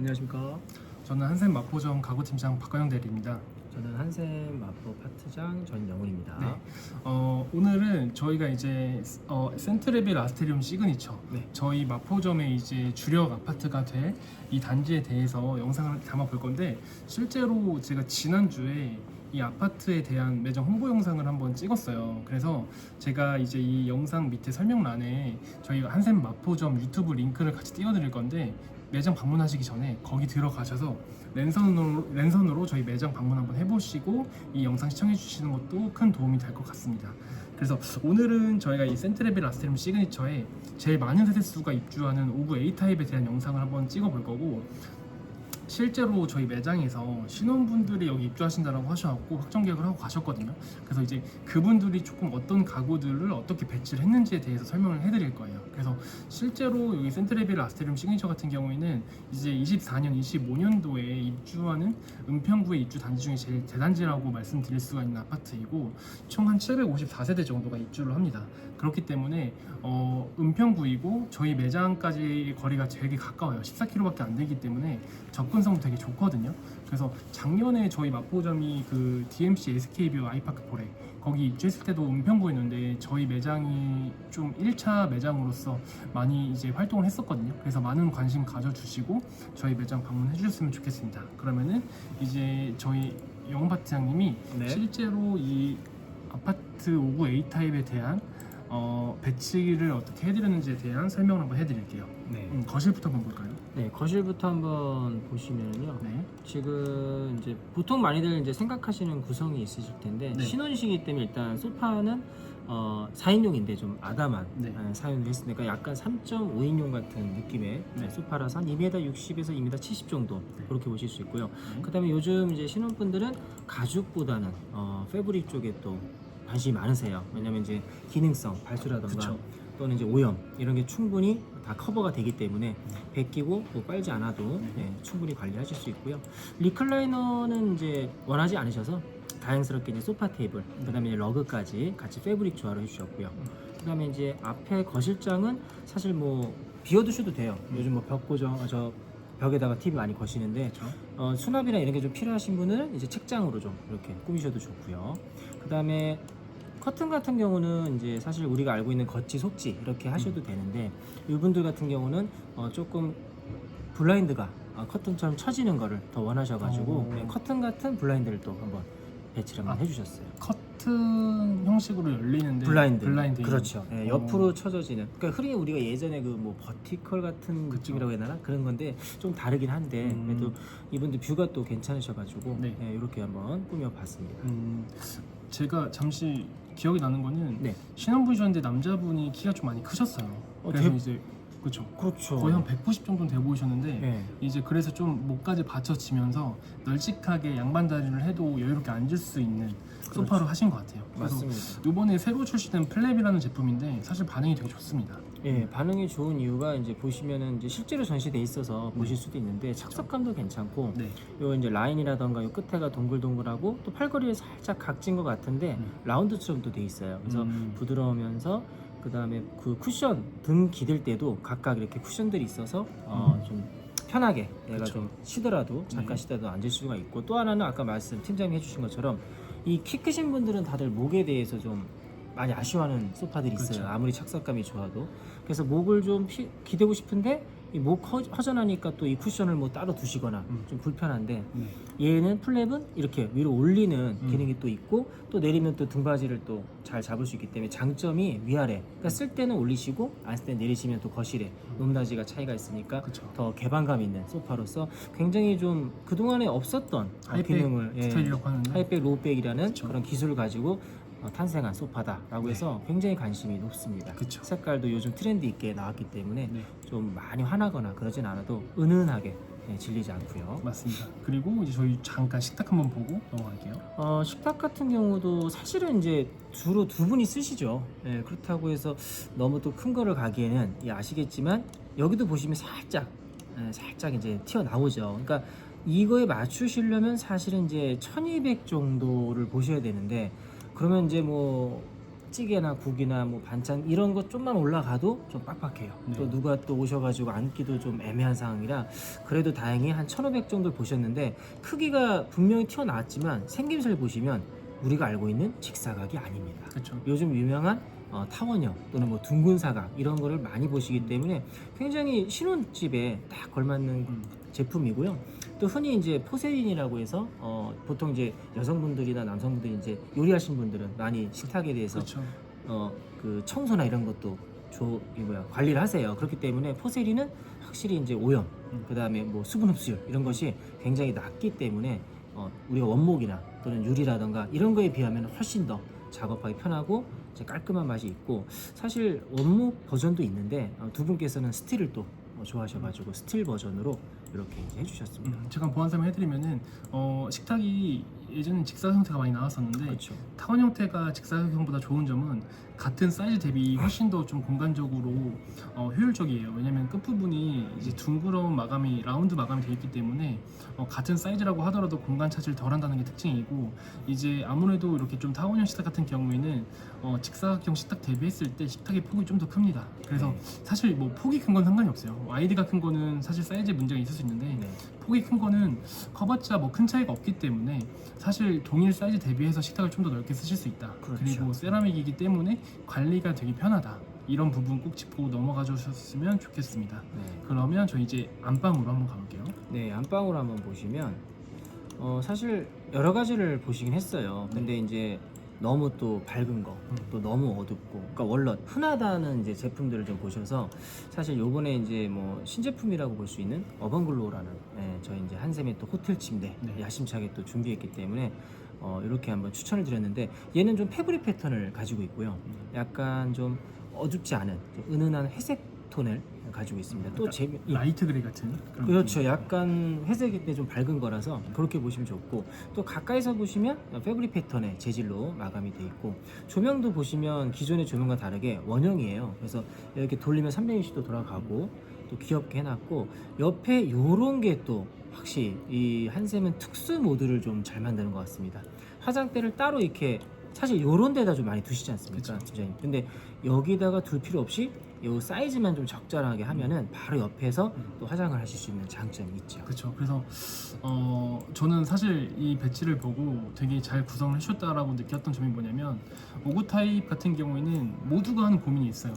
안녕하십니까. 저는 한샘 마포점 가구팀장 박가영 대리입니다. 저는 한샘 마포 파트장 전영훈입니다. 네. 오늘은 저희가 이제 센트레빌 아스테리움 시그니처, 네. 저희 마포점의 이제 주력 아파트가 될 이 단지에 대해서 영상을 담아 볼 건데, 실제로 제가 지난주에 이 아파트에 대한 매장 홍보 영상을 한번 찍었어요. 그래서 제가 이제 이 영상 밑에 설명란에 저희 한샘 마포점 유튜브 링크를 같이 띄워드릴 건데, 매장 방문하시기 전에 거기 들어가셔서 랜선으로 저희 매장 방문 한번 해보시고 이 영상 시청해 주시는 것도 큰 도움이 될 것 같습니다. 그래서 오늘은 저희가 이 센트레빌 아스테리움 시그니처에 제일 많은 세대수가 입주하는 5구 A타입에 대한 영상을 한번 찍어 볼 거고, 실제로 저희 매장에서 신혼분들이 여기 입주하신다라고 하셔갖고 확정 계약을 하고 가셨거든요. 그래서 이제 그분들이 조금 어떤 가구들을 어떻게 배치를 했는지에 대해서 설명을 해드릴 거예요. 그래서 실제로 여기 센트레빌 아스테리움 시그니처 같은 경우에는 이제 24년, 25년도에 입주하는 은평구의 입주 단지 중에 제일 대단지라고 말씀드릴 수가 있는 아파트이고, 총 한 754세대 정도가 입주를 합니다. 그렇기 때문에 은평구이고 저희 매장까지 거리가 되게 가까워요. 14km밖에 안 되기 때문에 접근성 되게 좋거든요. 그래서 작년에 저희 마포점이 그 DMC SK뷰 아이파크 포레 거기 입주했을 때도 은평구였는데 저희 매장이 좀 1차 매장으로서 많이 이제 활동을 했었거든요. 그래서 많은 관심 가져주시고 저희 매장 방문해 주셨으면 좋겠습니다. 그러면은 이제 저희 영훈 파트장님이 네. 실제로 이 아파트 5구 A타입에 대한 배치를 어떻게 해드렸는지에 대한 설명을 한번 해드릴게요. 네. 거실부터 한번 볼까요? 네, 거실부터 한번 보시면요. 네. 지금 이제 보통 많이들 이제 생각하시는 구성이 있으실 텐데, 네. 신혼이시기 때문에 일단 소파는 4인용인데 좀 아담한 네. 4인용을 했으니까 약간 3.5인용 같은 느낌의 네. 소파라서 한 2m 60에서 2m 70 정도 그렇게 보실 수 있고요. 네. 그다음에 요즘 이제 신혼분들은 가죽보다는 패브릭 쪽에 또 관심이 많으세요. 왜냐면 이제 기능성, 발수라던가 그쵸. 또는 이제 오염 이런 게 충분히 다 커버가 되기 때문에 벗기고 또 빨지 않아도 충분히 관리하실 수 있고요. 리클라이너는 이제 원하지 않으셔서 다행스럽게 이제 소파 테이블, 그다음에 이제 러그까지 같이 패브릭 조화로 해주셨고요. 그다음에 이제 앞에 거실장은 사실 뭐 비워두셔도 돼요. 요즘 뭐 벽 고정 저 벽에다가 TV 많이 거시는데 수납이나 이런 게 좀 필요하신 분은 이제 책장으로 좀 이렇게 꾸미셔도 좋고요. 그다음에 커튼 같은 경우는 이제 사실 우리가 알고 있는 겉지 속지 이렇게 하셔도 되는데, 이분들 같은 경우는 조금 블라인드가 커튼처럼 쳐지는 거를 더 원하셔가지고 네, 커튼 같은 블라인드를 또 한번 배치를 한번 해주셨어요. 커튼 형식으로 열리는데 블라인드. 그렇죠. 네, 옆으로 쳐져지는. 그러니까 흔히 우리가 예전에 그 뭐 버티컬 같은 느낌이라고 해야 되나 그런 건데 좀 다르긴 한데 그래도 이분들 뷰가 또 괜찮으셔가지고 네. 이렇게 한번 꾸며봤습니다. 제가 잠시 기억이 나는 거는 네. 신혼분이셨는데 남자분이 키가 좀 많이 크셨어요. 그래서 이제 그렇죠. 그렇죠. 거의 한 190 정도는 돼 보이셨는데 네. 이제 그래서 좀 목까지 받쳐지면서 널찍하게 양반 다리를 해도 여유롭게 앉을 수 있는 소파로 하신 것 같아요. 그래서 맞습니다. 이번에 새로 출시된 플랩이라는 제품인데 사실 반응이 되게 좋습니다. 예, 반응이 좋은 이유가 이제 보시면은 이제 실제로 전시돼 있어서 보실 수도 있는데 착석감도 괜찮고, 네. 요 이제 라인이라던가 요 끝에가 동글동글하고 또 팔걸이에 살짝 각진 것 같은데 라운드처럼 또 돼 있어요. 그래서 부드러우면서 그 다음에 그 쿠션 등 기댈 때도 각각 이렇게 쿠션들이 있어서 좀 편하게 내가 좀 쉬더라도 잠깐 쉬다도 앉을 수가 있고, 또 하나는 아까 팀장님이 해주신 것처럼 이 키 크신 분들은 다들 목에 대해서 좀 많이 아쉬워하는 소파들이 있어요. 그렇죠. 아무리 착석감이 좋아도. 그래서 목을 좀 기대고 싶은데 이 목 허전하니까 또 이 쿠션을 뭐 따로 두시거나 좀 불편한데, 얘는 플랩은 이렇게 위로 올리는 기능이 또 있고, 또 내리면 또 등받이를 또 잘 잡을 수 있기 때문에 장점이 위아래, 그러니까 쓸 때는 올리시고 안 쓸 때 내리시면 또 거실에 높낮이가 차이가 있으니까 그쵸. 더 개방감 있는 소파로서 굉장히 좀 그동안에 없었던 하이백 기능을 스타일이라고 하는데 하이백 로우백이라는 그쵸. 그런 기술을 가지고 탄생한 소파다라고 해서 굉장히 관심이 높습니다. 그쵸. 색깔도 요즘 트렌드 있게 나왔기 때문에 네. 좀 많이 환하거나 그러진 않아도 은은하게 질리지 않고요. 맞습니다. 그리고 이제 저희 잠깐 식탁 한번 보고 넘어갈게요. 식탁 같은 경우도 사실은 이제 주로 두 분이 쓰시죠. 그렇다고 해서 너무 또 큰 거를 가기에는 아시겠지만 여기도 보시면 살짝 이제 튀어나오죠. 그러니까 이거에 맞추시려면 사실은 이제 1200 정도를 보셔야 되는데, 그러면 이제 뭐 찌개나 국이나 뭐 반찬 이런 것 좀만 올라가도 좀 빡빡해요. 네. 또 누가 또 오셔가지고 앉기도 좀 애매한 상황이라 그래도 다행히 한 1,500 정도 보셨는데 크기가 분명히 튀어나왔지만 생김새를 보시면 우리가 알고 있는 직사각이 아닙니다. 그렇죠. 요즘 유명한 타원형 또는 뭐 둥근 사각 이런 거를 많이 보시기 때문에 굉장히 신혼집에 딱 걸맞는 제품이고요. 또 흔히 이제 포세린이라고 해서 보통 이제 여성분들이나 남성분들이 이제 요리하신 분들은 많이 식탁에 대해서 그렇죠. 그 청소나 이런 것도 관리를 하세요. 그렇기 때문에 포세린은 확실히 이제 오염, 그다음에 뭐 수분 흡수율 이런 것이 굉장히 낮기 때문에 우리가 원목이나 또는 유리라던가 이런 거에 비하면 훨씬 더 작업하기 편하고 이제 깔끔한 맛이 있고 사실 원목 버전도 있는데 두 분께서는 스틸을 또 좋아하셔가지고 스틸 버전으로 이렇게 이제 해주셨습니다. 제가 보완 설명해드리면은 식탁이 예전엔 직사각 형태가 많이 나왔었는데 그렇죠. 타원 형태가 직사각형보다 좋은 점은 같은 사이즈 대비 훨씬 더 좀 공간적으로 효율적이에요. 왜냐면 끝부분이 이제 둥그러운 마감이 라운드 마감이 되어 있기 때문에 같은 사이즈라고 하더라도 공간 차지를 덜 한다는 게 특징이고 이제 아무래도 이렇게 좀 타원형 식탁 같은 경우에는 직사각형 식탁 대비했을 때 식탁의 폭이 좀 더 큽니다. 그래서 네. 사실 뭐 폭이 큰 건 상관이 없어요. 와이드가 큰 거는 사실 사이즈에 문제가 있을 수 있는데 네. 폭이 큰 거는 커봤자 뭐 큰 차이가 없기 때문에 사실 동일 사이즈 대비해서 식탁을 좀 더 넓게 쓰실 수 있다. 그렇죠. 그리고 세라믹이기 때문에 관리가 되게 편하다. 이런 부분 꼭 짚고 넘어가 주셨으면 좋겠습니다. 네. 그러면 저 이제 안방으로 한번 가볼게요. 네, 안방으로 한번 보시면 사실 여러 가지를 보시긴 했어요. 근데 이제 너무 또 밝은 거, 또 너무 어둡고, 그러니까 원래 흔하다는 이제 제품들을 좀 보셔서 사실 요번에 이제 뭐 신제품이라고 볼 수 있는 어반글로우라는 저희 이제 한샘의 또 호텔 침대 네. 야심차게 또 준비했기 때문에 이렇게 한번 추천을 드렸는데 얘는 좀 패브릭 패턴을 가지고 있고요. 약간 좀 어둡지 않은 좀 은은한 회색 톤을 가지고 있습니다. 또 라이트 그레이 같은 그런 그렇죠. 느낌. 약간 회색인데 좀 밝은 거라서 그렇게 보시면 좋고 또 가까이서 보시면 패브릭 패턴의 재질로 마감이 돼 있고 조명도 보시면 기존의 조명과 다르게 원형이에요. 그래서 이렇게 돌리면 360도 돌아가고 또 귀엽게 해놨고 옆에 요런 게 또 확실히 이 한샘은 특수 모드를 좀 잘 만드는 것 같습니다. 화장대를 따로 이렇게 사실 요런 데다 좀 많이 두시지 않습니까? 팀장님. 근데 여기다가 둘 필요 없이 요 사이즈만 좀 적절하게 하면은 바로 옆에서 또 화장을 하실 수 있는 장점이 있죠. 그렇죠. 그래서 저는 사실 이 배치를 보고 되게 잘 구성을 해주셨다라고 느꼈던 점이 뭐냐면 오구 타입 같은 경우에는 모두가 하는 고민이 있어요.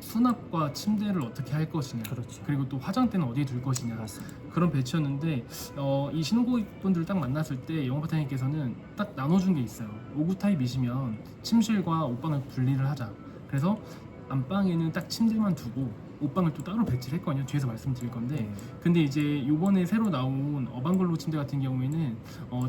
수납과 침대를 어떻게 할 것이냐, 그렇죠. 그리고 또 화장대는 어디에 둘 것이냐 맞습니다. 그런 배치였는데 이 신혼고객분들 딱 만났을 때 영업바타님께서는 딱 나눠준 게 있어요. 오구 타입이시면 침실과 옷방을 분리를 하자. 그래서 안방에는 딱 침대만 두고 옷방을 또 따로 배치를 했거든요. 뒤에서 말씀드릴 건데 근데 이제 요번에 새로 나온 어반글로우 침대 같은 경우에는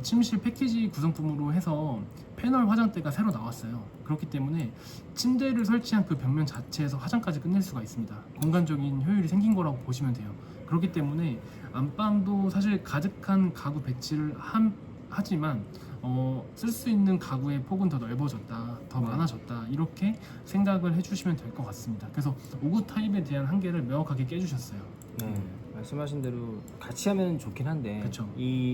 침실 패키지 구성품으로 해서 패널 화장대가 새로 나왔어요. 그렇기 때문에 침대를 설치한 그 벽면 자체에서 화장까지 끝낼 수가 있습니다. 공간적인 효율이 생긴 거라고 보시면 돼요. 그렇기 때문에 안방도 사실 가득한 가구 배치를 하지만 쓸 수 있는 가구의 폭은 더 넓어졌다, 더 많아졌다 이렇게 생각을 해주시면 될 것 같습니다. 그래서 오구 타입에 대한 한계를 명확하게 깨주셨어요. 네, 말씀하신 대로 같이 하면 좋긴 한데 그쵸.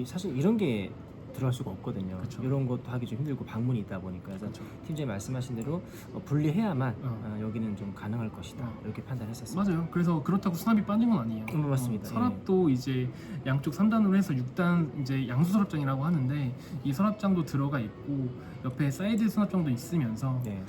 사실 이런 게 들어갈 수가 없거든요. 그쵸. 이런 것도 하기 좀 힘들고 방문이 있다 보니까 그래서 그쵸. 팀장님 말씀하신 대로 분리해야만 여기는 좀 가능할 것이다 이렇게 판단했었습니다. 맞아요. 그래서 그렇다고 수납이 빠진 건 아니에요. 맞습니다. 서랍도 이제 양쪽 3단으로 해서 6단 이제 양수 서랍장이라고 하는데 이 서랍장도 들어가 있고 옆에 사이드 수납장도 있으면서 네.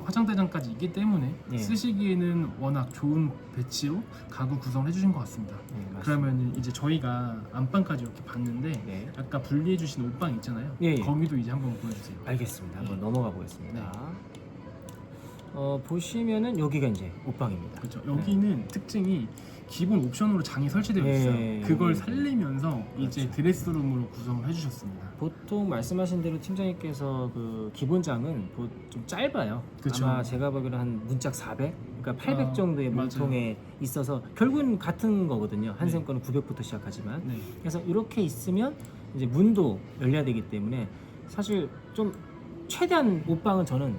화장대장까지 있기 때문에 네. 쓰시기에는 워낙 좋은 배치로 가구 구성을 해주신 것 같습니다. 네, 맞습니다. 그러면 이제 저희가 안방까지 이렇게 봤는데 네. 아까 분리해주신 옷방 있잖아요. 예, 예. 거기도 이제 한번 보여주세요. 알겠습니다. 한번 넘어가 보겠습니다. 네. 보시면은 여기가 이제 옷방입니다. 그렇죠. 여기는 특징이 기본 옵션으로 장이 설치되어 있어요. 네. 그걸 살리면서 이제 그렇죠. 드레스룸으로 구성을 해주셨습니다. 보통 말씀하신 대로 팀장님께서 그 기본장은 좀 짧아요. 그쵸. 아마 제가 보기로는 한 문짝 400, 그러니까 800 정도의 맞아요. 몸통에 있어서 결국은 같은 거거든요. 한샘 거는 900부터 시작하지만. 네. 그래서 이렇게 있으면 이제 문도 열려야 되기 때문에 사실 좀 최대한 옷방은 저는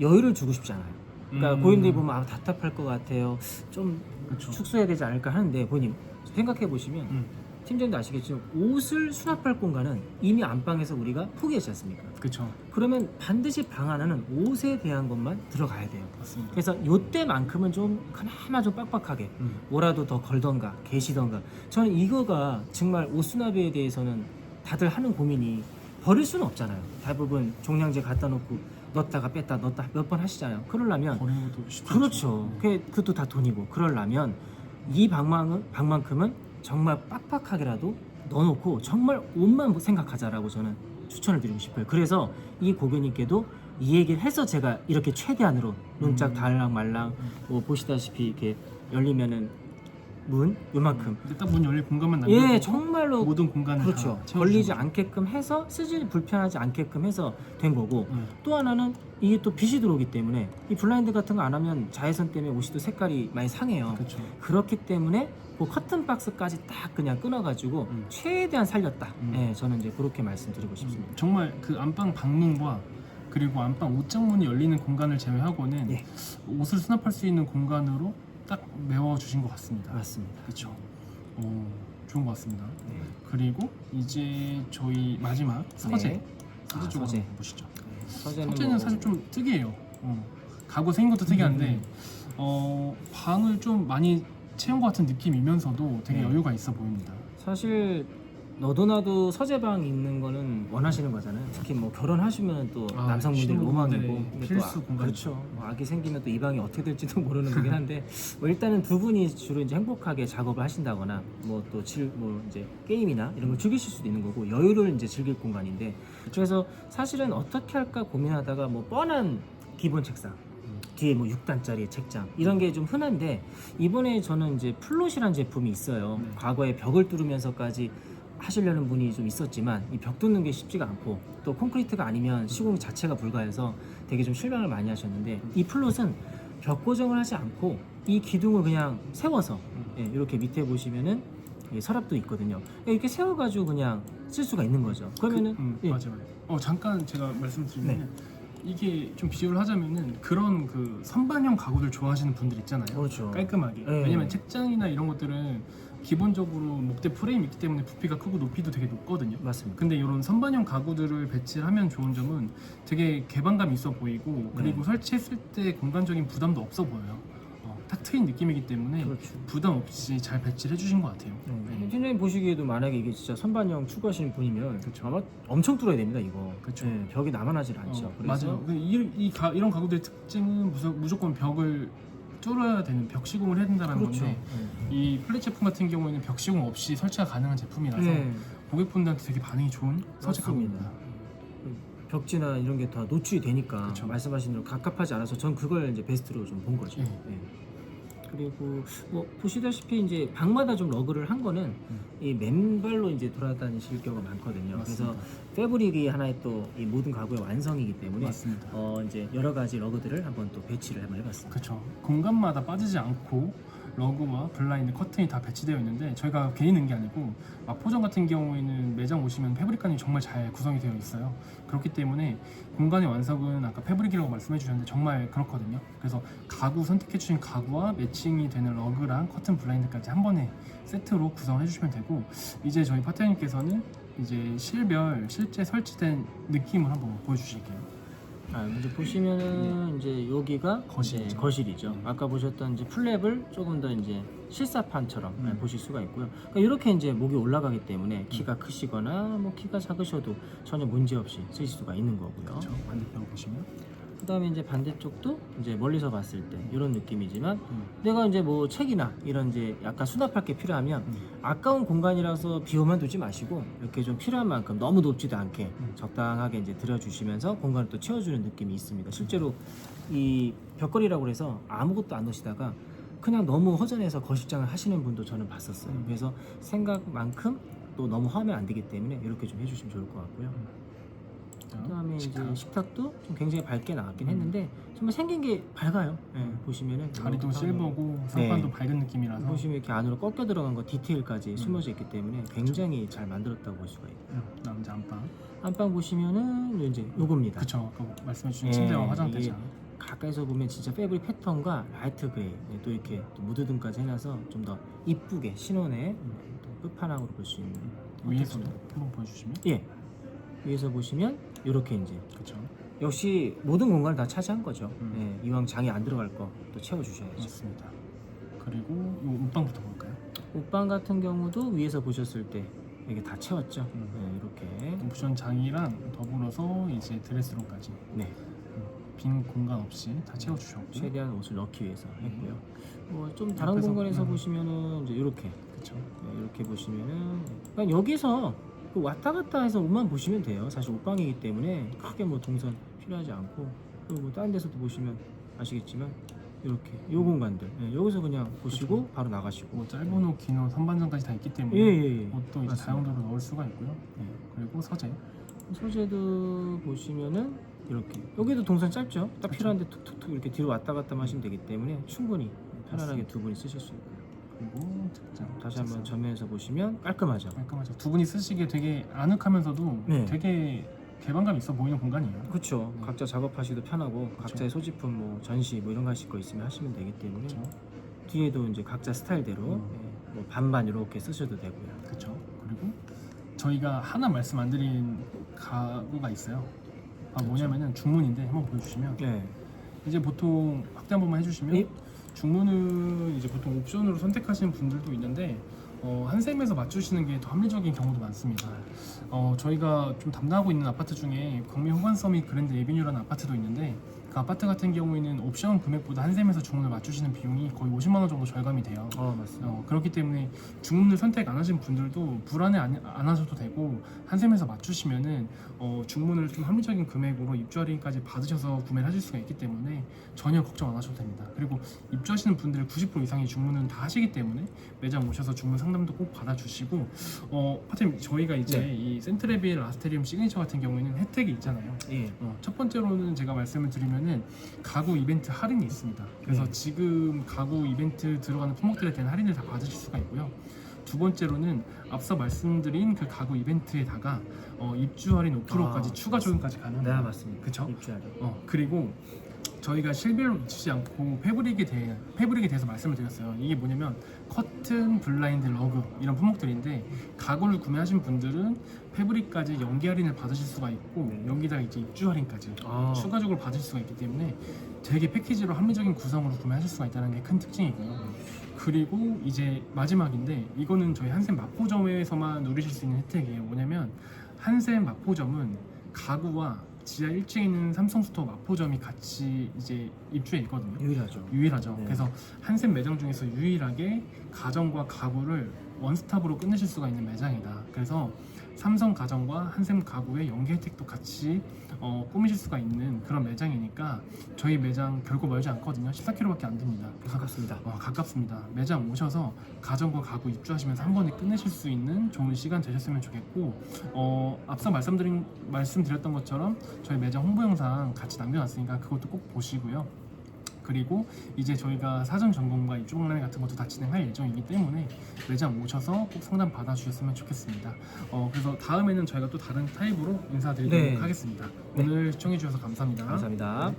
여유를 주고 싶지 않아요. 그러니까 고객님들이 보면 답답할 것 같아요. 좀 그렇죠. 축소해야 되지 않을까 하는데 고객님 생각해 보시면 팀장님도 아시겠지만 옷을 수납할 공간은 이미 안방에서 우리가 포기했지 않습니까? 그쵸. 그러면 반드시 방 하나는 옷에 대한 것만 들어가야 돼요. 맞습니다. 그래서 요때만큼은 좀 그나마 좀 빡빡하게 뭐라도 더 걸던가 계시던가. 저는 이거가 정말 옷 수납에 대해서는 다들 하는 고민이 버릴 수는 없잖아요. 대부분 종량제 갖다 놓고 넣었다가 뺐다 넣었다 몇 번 하시잖아요. 그러려면 버리는 것도 쉽지 그렇죠. 그것도 다 돈이고 그러려면 이 방만큼은 정말 빡빡하게라도 넣어놓고 정말 옷만 생각하자라고 저는 추천을 드리고 싶어요. 그래서 이 고객님께도 이 얘기를 해서 제가 이렇게 최대한으로 눈짝 달랑말랑 뭐 보시다시피 이렇게 열리면은 문 요만큼 근데 딱 문 열릴 공간만 남겨두고 예 정말로 모든 공간을 그렇죠. 다 걸리지 채워주는 않게끔 해서 쓰지 불편하지 않게끔 해서 된 거고 거죠. 또 하나는 이게 또 빛이 들어오기 때문에 이 블라인드 같은 거 안 하면 자외선 때문에 옷이 또 색깔이 많이 상해요. 그렇죠. 그렇기 때문에 그 커튼 박스까지 딱 그냥 끊어가지고 최대한 살렸다. 예, 저는 이제 그렇게 말씀드리고 싶습니다. 정말 그 안방 방문과 그리고 안방 옷장문이 열리는 공간을 제외하고는 예. 옷을 수납할 수 있는 공간으로 딱 메워주신 것 같습니다. 맞습니다. 그렇죠. 좋은 것 같습니다. 네. 그리고 이제 저희 마지막 서재. 네. 서재 아, 쪽으로 서재. 한번 보시죠. 서재는, 서재는 뭐 사실 좀 특이해요. 가구 생긴 것도 특이한데 방을 좀 많이 채운 것 같은 느낌이면서도 되게 네. 여유가 있어 보입니다. 사실 너도 나도 서재방 있는 거는 원하시는 거잖아요. 특히 뭐 결혼하시면 또 남성분들 신혼부부들의 로망이고 근데 또 필수 공간. 그렇죠. 뭐 아기 생기면 또 이 방이 어떻게 될지도 모르는 거긴 한데 뭐 일단은 두 분이 주로 이제 행복하게 작업을 하신다거나 뭐 또 뭐 이제 게임이나 이런 걸 즐기실 수도 있는 거고 여유를 이제 즐길 공간인데 그래서 사실은 어떻게 할까 고민하다가 뭐 뻔한 기본 책상 뒤에 뭐 6단짜리 책장 이런 게 좀 흔한데 이번에 저는 이제 플롯이라는 제품이 있어요. 네. 과거에 벽을 뚫으면서까지 하시려는 분이 좀 있었지만 이 벽 뚫는 게 쉽지가 않고 또 콘크리트가 아니면 시공 자체가 불가해서 되게 좀 실망을 많이 하셨는데 이 플롯은 벽 고정을 하지 않고 이 기둥을 그냥 세워서 예, 이렇게 밑에 보시면은 이 서랍도 있거든요. 이렇게 세워가지고 그냥 쓸 수가 있는 거죠. 그러면은 예. 맞아요. 잠깐 제가 말씀드리면 네. 이게 좀 비교를 하자면은 그런 그 선반형 가구들 좋아하시는 분들 있잖아요. 그렇죠. 깔끔하게. 네. 왜냐면 책장이나 이런 것들은 기본적으로 목대 프레임이 있기 때문에 부피가 크고 높이도 되게 높거든요. 맞습니다. 근데 이런 선반형 가구들을 배치를 하면 좋은 점은 되게 개방감이 있어 보이고 그리고 네. 설치했을 때 공간적인 부담도 없어 보여요. 탁 트인 느낌이기 때문에 그렇죠. 부담 없이 잘 배치를 해주신 것 같아요. 네. 팀장님 보시기에도 만약에 이게 진짜 선반형 추구하시는 분이면 그쵸. 아마 엄청 뚫어야 됩니다 이거. 그쵸. 예, 벽이 남아나질 않죠. 그래서 맞아요. 이런 가구들의 특징은 무조건 벽을 뚫어야 되는 벽 시공을 해야 된다는 그렇죠. 건데 이 플랫 제품 같은 경우에는 벽 시공 없이 설치가 가능한 제품이라서 네. 고객분들한테 되게 반응이 좋은 서재 가구입니다. 벽지나 이런 게 다 노출이 되니까 그쵸. 말씀하신 대로 갑갑하지 않아서 전 그걸 이제 베스트로 좀 본 거죠. 예. 예. 그리고 뭐 보시다시피 이제 방마다 좀 러그를 한 거는 이 맨발로 이제 돌아다니실 경우가 많거든요. 맞습니다. 그래서 패브릭이 하나의 또 이 모든 가구의 완성이기 때문에 맞습니다. 이제 여러 가지 러그들을 한번 또 배치를 한번 해봤습니다. 그렇죠. 공간마다 빠지지 않고 러그와 블라인드, 커튼이 다 배치되어 있는데 저희가 괜히 넣은 게 아니고 마포점 같은 경우에는 매장 오시면 패브릭관이 정말 잘 구성이 되어 있어요. 그렇기 때문에 공간의 완성은 아까 패브릭이라고 말씀해 주셨는데 정말 그렇거든요. 그래서 가구 선택해 주신 가구와 매칭이 되는 러그랑 커튼, 블라인드까지 한 번에 세트로 구성해 주시면 되고 이제 저희 파트너님께서는 이제 실별 실제 설치된 느낌을 한번 보여주실게요. 이제 보시면은 이제 여기가 거실이죠. 이제 거실이죠. 아까 보셨던 이제 플랩을 조금 더 이제 실사판처럼 보실 수가 있고요. 그러니까 이렇게 이제 목이 올라가기 때문에 키가 크시거나 뭐 키가 작으셔도 전혀 문제 없이 쓰실 수가 있는 거고요. 그렇죠. 반대편 보시면 그다음에 이제 반대쪽도 이제 멀리서 봤을 때 이런 느낌이지만 내가 이제 뭐 책이나 이런 이제 약간 수납할 게 필요하면 아까운 공간이라서 비워만 두지 마시고 이렇게 좀 필요한 만큼 너무 높지도 않게 적당하게 이제 들여주시면서 공간을 또 채워주는 느낌이 있습니다. 실제로 이 벽걸이라고 해서 아무것도 안 넣으시다가 그냥 너무 허전해서 거실장을 하시는 분도 저는 봤었어요. 그래서 생각만큼 또 너무 하면 안 되기 때문에 이렇게 좀 해주시면 좋을 것 같고요. 그다음에 이제 식탁도 좀 굉장히 밝게 나왔긴 했는데 정말 생긴 게 밝아요. 예, 보시면은 자리도 이렇게 실버고 상판도 네. 밝은 느낌이라서 보시면 이렇게 안으로 꺾여 들어간 거 디테일까지 숨어져 있기 때문에 굉장히 잘 만들었다고 볼 수가 있고요. 남자 안방. 안방 보시면은 이제 요겁니다. 그쵸. 아까 말씀해주신 예, 침대와 화장대장. 가까이서 보면 진짜 패브릭 패턴과 라이트 그레이 또 이렇게 또 무드등까지 해놔서 좀 더 이쁘게 신혼에 또 끝판왕으로 볼 수 있는 위에서도 한번 보여주시면. 예 위에서 보시면 이렇게 이제 그렇죠. 역시 모든 공간을 다 차지한 거죠. 음. 예, 이왕 장이 안 들어갈 거 또 채워주셔야죠. 맞습니다. 그리고 이 옷방부터 볼까요? 옷방 같은 경우도 위에서 보셨을 때 이게 다 채웠죠. 음. 예, 이렇게 옵션 장이랑 더불어서 이제 드레스룸까지 네 빈 공간 없이 다 채워주셨고. 최대한 옷을 넣기 위해서 했고요. 뭐 좀 다른 옆에서, 공간에서 보시면은 이제 이렇게 그렇죠. 네, 이렇게 보시면은 그냥 여기서 그 왔다 갔다 해서 옷만 보시면 돼요. 사실 옷방이기 때문에 크게 뭐 동선 필요하지 않고 그리고 뭐 다른 데서도 보시면 아시겠지만 이렇게 요 공간들 여기서 그냥 보시고 바로 나가시고 뭐 짧은 옷, 긴 옷, 선반장까지 다 있기 때문에 예예예 옷도 이제 맞습니다. 다용도로 넣을 수가 있고요. 네. 그리고 서재. 소재도 보시면은 이렇게 여기도 동선 짧죠. 딱 그쵸. 필요한데 툭툭툭 이렇게 뒤로 왔다 갔다 하시면 되기 때문에 충분히 편안하게 두 분이 쓰실 수 있고요. 그리고 책장. 다시 한번 전면에서 보시면 깔끔하죠. 깔끔하죠. 두 분이 쓰시기에 되게 아늑하면서도 네. 되게 개방감 있어 보이는 공간이에요. 그렇죠. 네. 각자 작업하시기도 편하고 각자의 소지품 뭐 전시 뭐 이런 거 하실 거 있으면 하시면 되기 때문에 그렇죠. 뒤에도 이제 각자 스타일대로 뭐 반반 이렇게 쓰셔도 되고요. 그렇죠. 그리고 저희가 하나 말씀 안 드린 가구가 있어요. 뭐냐면은 중문인데 한번 보여주시면 네. 이제 보통 확대 한 번만 해주시면 예. 중문은 이제 보통 옵션으로 선택하시는 분들도 있는데 한샘에서 맞추시는 게 더 합리적인 경우도 많습니다. 저희가 좀 담당하고 있는 아파트 중에 광명 호관서 및 그랜드 에비뉴라는 아파트도 있는데 그 아파트 같은 경우에는 옵션 금액보다 한샘에서 중문을 맞추시는 비용이 거의 50만 원 정도 절감이 돼요. 맞습니다. 그렇기 때문에 중문을 선택 안 하신 분들도 불안해 안 하셔도 되고 한샘에서 맞추시면은 중문을 좀 합리적인 금액으로 입주 할인까지 받으셔서 구매를 하실 수가 있기 때문에 전혀 걱정 안 하셔도 됩니다. 그리고 입주하시는 분들 90% 이상이 중문은 다 하시기 때문에 매장 오셔서 중문 상담도 꼭 받아주시고 파트님 저희가 이제 네. 이 센트레빌 아스테리움 시그니처 같은 경우에는 혜택이 있잖아요. 예. 첫 번째로는 제가 말씀을 드리면은 가구 이벤트 할인이 있습니다. 그래서 네. 지금 가구 이벤트 들어가는 품목들에 대한 할인을 다 받으실 수가 있고요. 두 번째로는 앞서 말씀드린 그 가구 이벤트에다가 입주 할인 5%까지 추가 적용까지 가능합니다. 네 맞습니다. 그쵸? 입주하려. 그리고 저희가 실비를 놓치지 않고 패브릭에 대해서 말씀을 드렸어요. 이게 뭐냐면 커튼, 블라인드, 러그 이런 품목들인데 가구를 구매하신 분들은 패브릭까지 연계 할인을 받으실 수가 있고 네. 여기다 이제 입주 할인까지 아. 추가적으로 받을 수가 있기 때문에 되게 패키지로 합리적인 구성으로 구매하실 수가 있다는 게 큰 특징이고요. 그리고 이제 마지막인데 이거는 저희 한샘 마포점에서만 누리실 수 있는 혜택이에요. 뭐냐면 한샘 마포점은 가구와 지하 1층에 있는 삼성스토어 마포점이 같이 이제 입주해 있거든요. 유일하죠. 네. 그래서 한샘 매장 중에서 유일하게 가전과 가구를 원스톱으로 끝내실 수가 있는 매장이다. 그래서 삼성 가전과 한샘 가구의 연계 혜택도 같이 꾸미실 수가 있는 그런 매장이니까 저희 매장 결코 멀지 않거든요. 14km밖에 안 됩니다. 그래서 가깝습니다. 가깝습니다. 매장 오셔서 가전과 가구 입주하시면서 한 번에 끝내실 수 있는 좋은 시간 되셨으면 좋겠고 앞서 말씀드렸던 것처럼 저희 매장 홍보 영상 같이 남겨놨으니까 그것도 꼭 보시고요. 그리고 이제 저희가 사전 점검과 입주 박람회 같은 것도 다 진행할 예정이기 때문에 매장 오셔서 꼭 상담 받아주셨으면 좋겠습니다. 그래서 다음에는 저희가 또 다른 타입으로 인사드리도록 네. 하겠습니다. 네. 오늘 시청해주셔서 감사합니다. 감사합니다.